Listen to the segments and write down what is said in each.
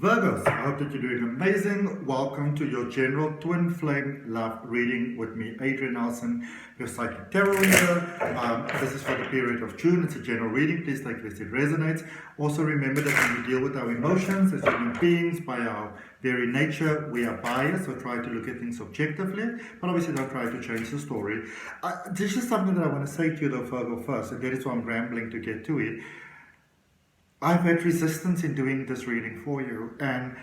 Virgos, I hope that you're doing amazing. Welcome to your general twin flame love reading with me, Adrian Nelson, your psychic tarot reader. This is for the period of June. It's a general reading. Please take this if it resonates. Also remember that when we deal with our emotions as human beings, by our very nature, we are biased, so try to look at things objectively, but obviously don't try to change the story. This is something that I want to say to you though, Virgo, first, and that is why I'm rambling to get to it. I've had resistance in doing this reading for you, and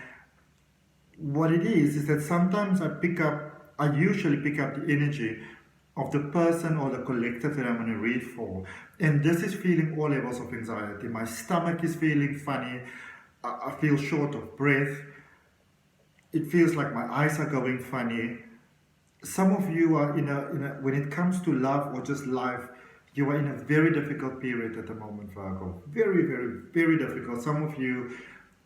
what it is that sometimes I usually pick up the energy of the person or the collective that I'm going to read for, and this is feeling all levels of anxiety. My stomach is feeling funny, I feel short of breath, it feels like my eyes are going funny. Some of you are when it comes to love or just life, you are in a very difficult period at the moment, Virgo. Very, very, very difficult. Some of you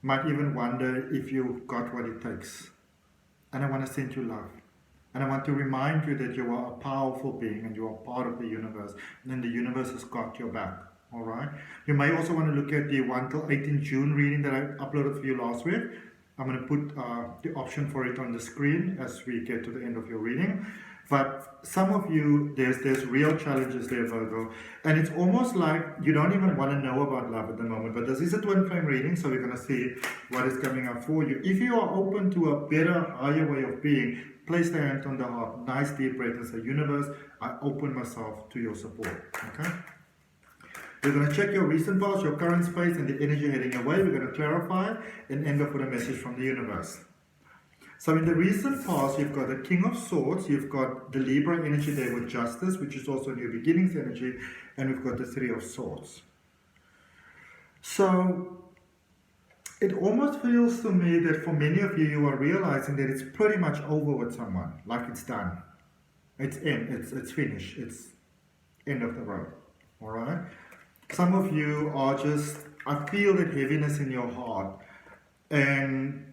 might even wonder if you've got what it takes. And I want to send you love. And I want to remind you that you are a powerful being and you are part of the universe. And the universe has got your back. All right? You may also want to look at the 1 till 18 June reading that I uploaded for you last week. I'm going to put the option for it on the screen as we get to the end of your reading. But some of you, there's real challenges there, Virgo. And it's almost like you don't even want to know about love at the moment. But this is a twin flame reading, so we're going to see what is coming up for you. If you are open to a better, higher way of being, place the hand on the heart. Nice deep breath and say, universe, I open myself to your support. Okay? We're going to check your recent past, your current space, and the energy heading away. We're going to clarify and end up with a message from the universe. So in the recent past, you've got the King of Swords, you've got the Libra energy there with Justice, which is also New Beginnings energy, and we've got the Three of Swords. So it almost feels to me that for many of you, you are realizing that it's pretty much over with someone, like it's done. It's finished, it's end of the road, all right? Some of you are just, I feel that heaviness in your heart, and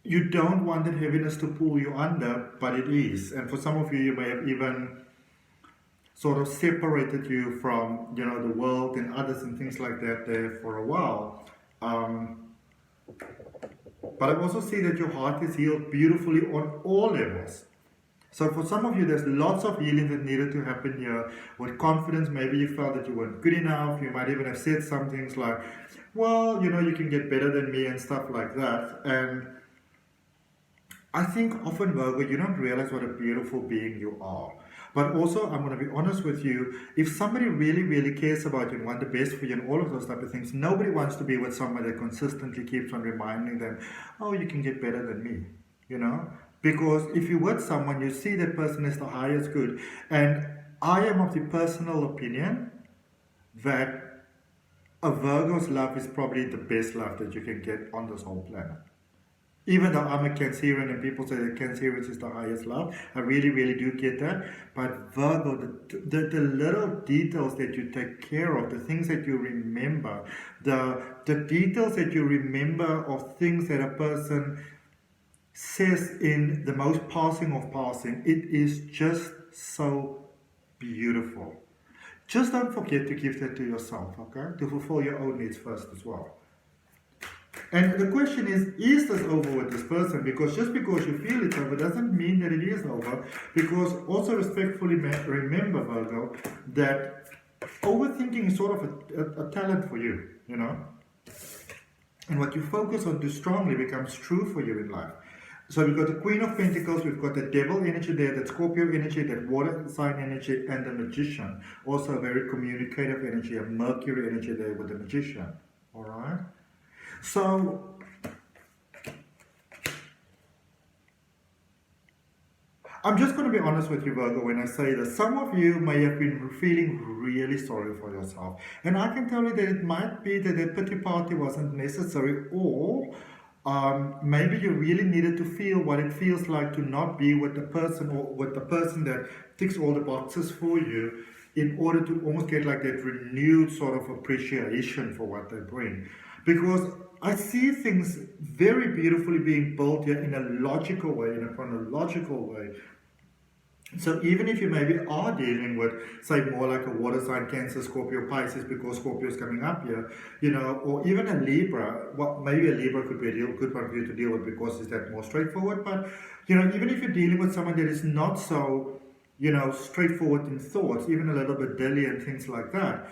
you don't want that heaviness to pull you under, but it is. And for some of you, you may have even sort of separated you from, the world and others and things like that there for a while. But I also see that your heart is healed beautifully on all levels. So for some of you, there's lots of healing that needed to happen here. With confidence, maybe you felt that you weren't good enough. You might even have said some things like, well, you can get better than me and stuff like that. And I think often, Virgo, you don't realize what a beautiful being you are. But also, I'm going to be honest with you, if somebody really, really cares about you and wants the best for you and all of those type of things, nobody wants to be with someone that consistently keeps on reminding them, oh, you can get better than me, Because if you're with someone, you see that person as the highest good. And I am of the personal opinion that a Virgo's love is probably the best love that you can get on this whole planet. Even though I'm a Cancerian and people say that Cancerians is the highest love, I really, really do get that. But Virgo, the little details that you take care of, the things that you remember, the details that you remember of things that a person says in the most passing of passing, it is just so beautiful. Just don't forget to give that to yourself, okay? To fulfill your own needs first as well. And the question is this over with this person? Because just because you feel it's over doesn't mean that it is over. Because also respectfully remember, Virgo, that overthinking is sort of a talent for you, And what you focus on too strongly becomes true for you in life. So we've got the Queen of Pentacles, we've got the Devil energy there, that Scorpio energy, that Water sign energy, and the Magician. Also a very communicative energy, a Mercury energy there with the Magician. All right? So, I'm just going to be honest with you, Virgo, when I say that some of you may have been feeling really sorry for yourself. And I can tell you that it might be that the pity party wasn't necessary, or maybe you really needed to feel what it feels like to not be with the person, or with the person that ticks all the boxes for you, in order to almost get like that renewed sort of appreciation for what they bring. Because I see things very beautifully being built here in a logical way, in a chronological way. So even if you maybe are dealing with, say, more like a water sign, Cancer, Scorpio, Pisces, because Scorpio is coming up here, you know, or even a Libra, well, maybe a Libra could be a good one for you to deal with because it's that more straightforward. But, you know, even if you're dealing with someone that is not so, you know, straightforward in thoughts, even a little bit dilly and things like that,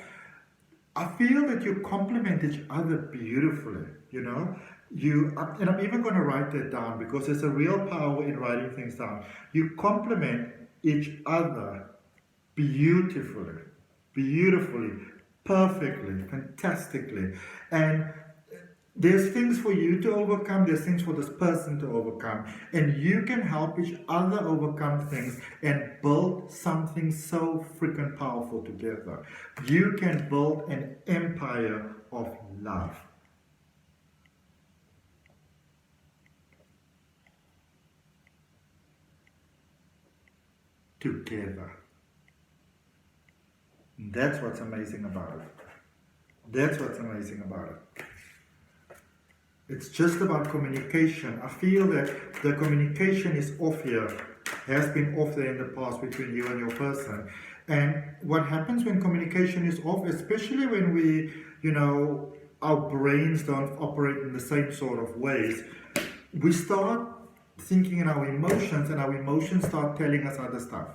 I feel that you complement each other beautifully, you know. And I'm even going to write that down because there's a real power in writing things down. You complement each other beautifully, beautifully, perfectly, fantastically. And there's things for you to overcome, there's things for this person to overcome, and you can help each other overcome things and build something so freaking powerful together. You can build an empire of love. Together. That's what's amazing about it. That's what's amazing about it. It's just about communication. I feel that the communication is off here, has been off there in the past between you and your person. And what happens when communication is off, especially when we, you know, our brains don't operate in the same sort of ways, we start thinking in our emotions, and our emotions start telling us other stuff.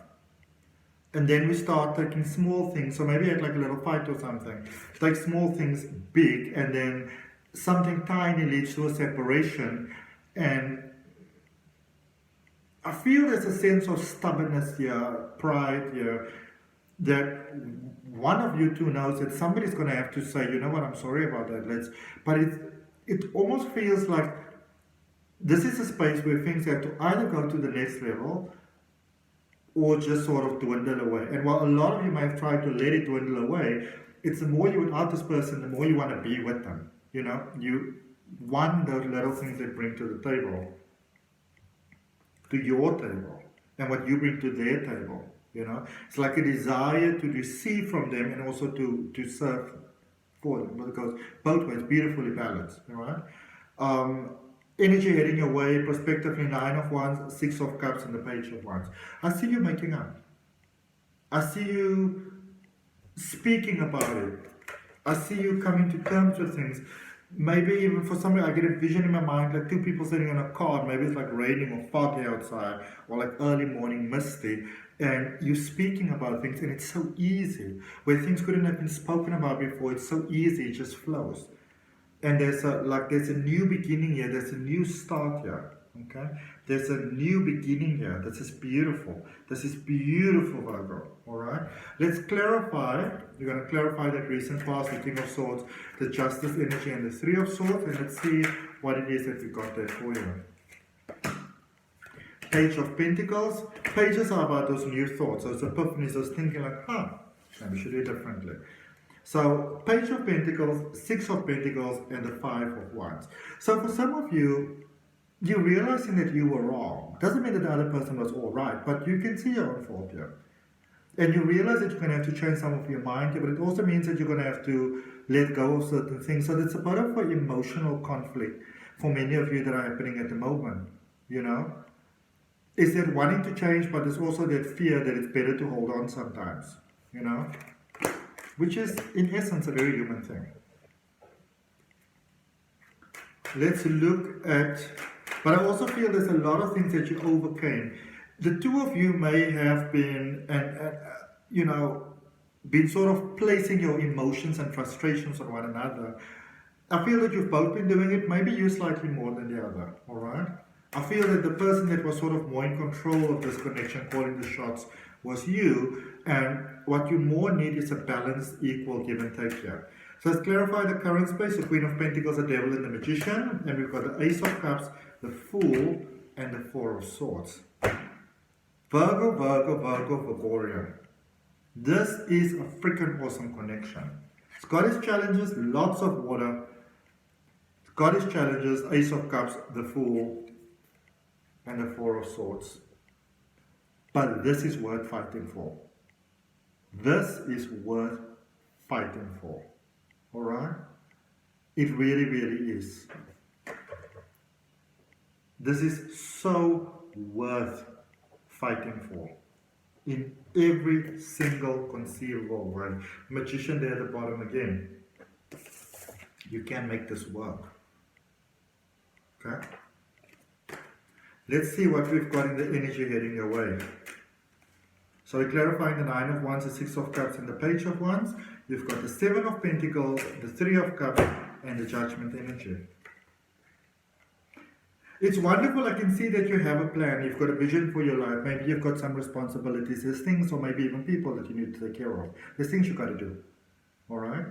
And then we start taking small things, so maybe like a little fight or something, take small things big, and then something tiny leads to a separation. And I feel there's a sense of stubbornness here, pride here, that one of you two knows that somebody's going to have to say, you know what, I'm sorry about that. But it almost feels like this is a space where things have to either go to the next level or just sort of dwindle away. And while a lot of you may have tried to let it dwindle away, it's the more you're without this person, the more you want to be with them. You know, you want those little things they bring to the table, to your table, and what you bring to their table. You know, it's like a desire to receive from them and also to serve for them, because both ways, beautifully balanced. All right. Energy heading your way, prospectively 9 of Wands, 6 of Cups, and the Page of Wands. I see you making up. I see you speaking about it. I see you coming to terms with things. Maybe even for somebody, I get a vision in my mind, like two people sitting in a car, maybe it's like raining or foggy outside, or like early morning misty, and you're speaking about things, and it's so easy. Where things couldn't have been spoken about before, it's so easy, it just flows. And there's a new beginning here, there's a new start here. Okay? There's a new beginning here. This is beautiful. This is beautiful, Virgo. Alright? Let's clarify. We're going to clarify that recent past, the King of Swords, the Justice energy, and the Three of Swords, and let's see what it is that we got there for you. Page of Pentacles. Pages are about those new thoughts, those epiphanies, those thinking like, maybe we should do it differently. So, Page of Pentacles, 6 of Pentacles, and the 5 of Wands. So for some of you, you're realizing that you were wrong. Doesn't mean that the other person was all right, but you can see your own fault here. And you realize that you're going to have to change some of your mind here, but it also means that you're going to have to let go of certain things. So it's a bit of an emotional conflict for many of you that are happening at the moment, you know. Is that wanting to change, but there's also that fear that it's better to hold on sometimes, you know. Which is, in essence, a very human thing. Let's look at, but I also feel there's a lot of things that you overcame. The two of you may have been, been sort of placing your emotions and frustrations on one another. I feel that you've both been doing it, maybe you slightly more than the other, all right? I feel that the person that was sort of more in control of this connection, calling the shots, was you, and what you more need is a balanced, equal give and take here. So let's clarify the current space. The Queen of Pentacles, the Devil, and the Magician, and we've got the Ace of Cups, the Fool, and the Four of Swords. Virgo, Virgorian. This is a freaking awesome connection. It's got its challenges, lots of water. It's got its challenges, Ace of Cups, the Fool, and the Four of Swords. But this is worth fighting for. This is worth fighting for. Alright? It really, really is. This is so worth fighting for. in every single conceivable way. Magician there at the bottom again. You can make this work. Okay? Let's see what we've got in the energy heading your way. So we're clarifying the 9 of Wands, the 6 of Cups, and the Page of Wands. You've got the 7 of Pentacles, the 3 of Cups, and the Judgment energy. It's wonderful. I can see that you have a plan. You've got a vision for your life. Maybe you've got some responsibilities. There's things, or maybe even people that you need to take care of. There's things you've got to do. Alright?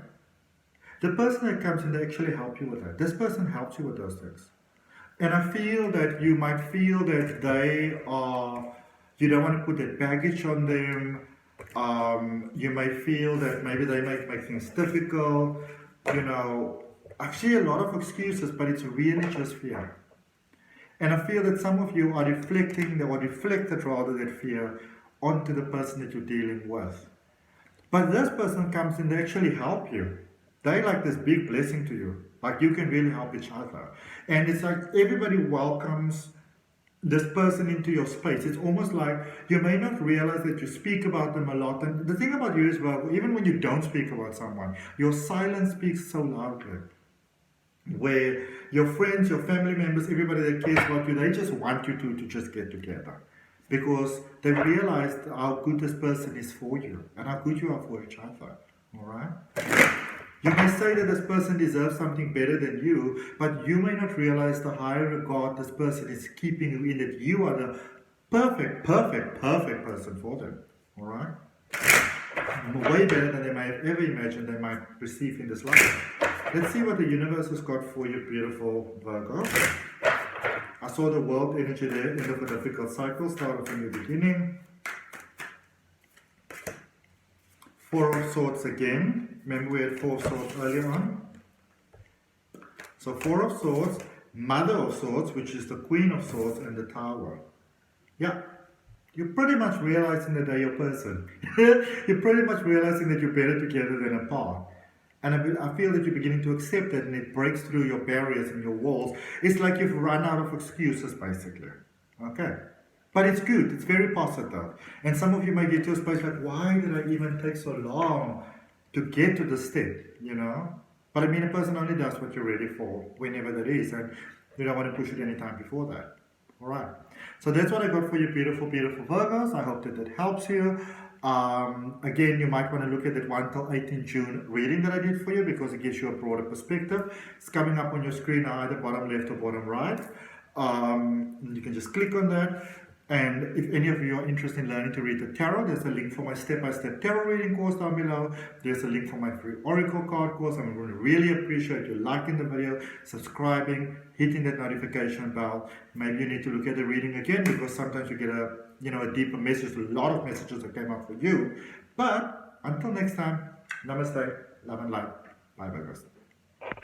The person that comes in, they actually help you with that. This person helps you with those things. And I feel that you might feel that they are, you don't want to put that baggage on them. You may feel that maybe they might make things difficult. You know, I see a lot of excuses, but it's really just fear. And I feel that some of you are reflecting, or reflected rather, that fear onto the person that you're dealing with. But this person comes in, they actually help you. They like this big blessing to you. Like you can really help each other. And it's like everybody welcomes this person into your space. It's almost like you may not realize that you speak about them a lot. And the thing about you is, well, even when you don't speak about someone, your silence speaks so loudly. Where your friends, your family members, everybody that cares about you, they just want you to just get together. Because they realized how good this person is for you and how good you are for each other. Alright? You may say that this person deserves something better than you, but you may not realize the higher regard this person is keeping you in, that you are the perfect person for them. Alright? Way better than they may have ever imagined they might receive in this life. Let's see what the universe has got for you, beautiful Virgo. I saw the world energy there, end of a difficult cycle, start of a new beginning. 4 of Swords again. Remember we had 4 of Swords earlier on. So 4 of Swords, Mother of Swords, which is the Queen of Swords, and the Tower. Yeah. You're pretty much realizing that they're your person. You're pretty much realizing that you're better together than apart. And I feel that you're beginning to accept that, and it breaks through your barriers and your walls. It's like you've run out of excuses, basically. Okay? But it's good. It's very positive. And some of you may get to a space like, why did I even take so long to get to this step, you know? But I mean, a person only does what you're ready for, whenever that is. And you don't want to push it any time before that. All right. So that's what I got for you, beautiful, beautiful Virgos. I hope that that helps you. Again, you might want to look at that 1 till 18 June reading that I did for you, because it gives you a broader perspective. It's coming up on your screen now, either bottom left or bottom right. You can just click on that. And if any of you are interested in learning to read the tarot, there's a link for my step-by-step tarot reading course down below. There's a link for my free oracle card course. I'm going to really appreciate you liking the video, subscribing, hitting that notification bell. Maybe you need to look at the reading again, because sometimes you get a deeper message, a lot of messages that came up for you. But until next time, namaste, love and light. Bye, Virgos.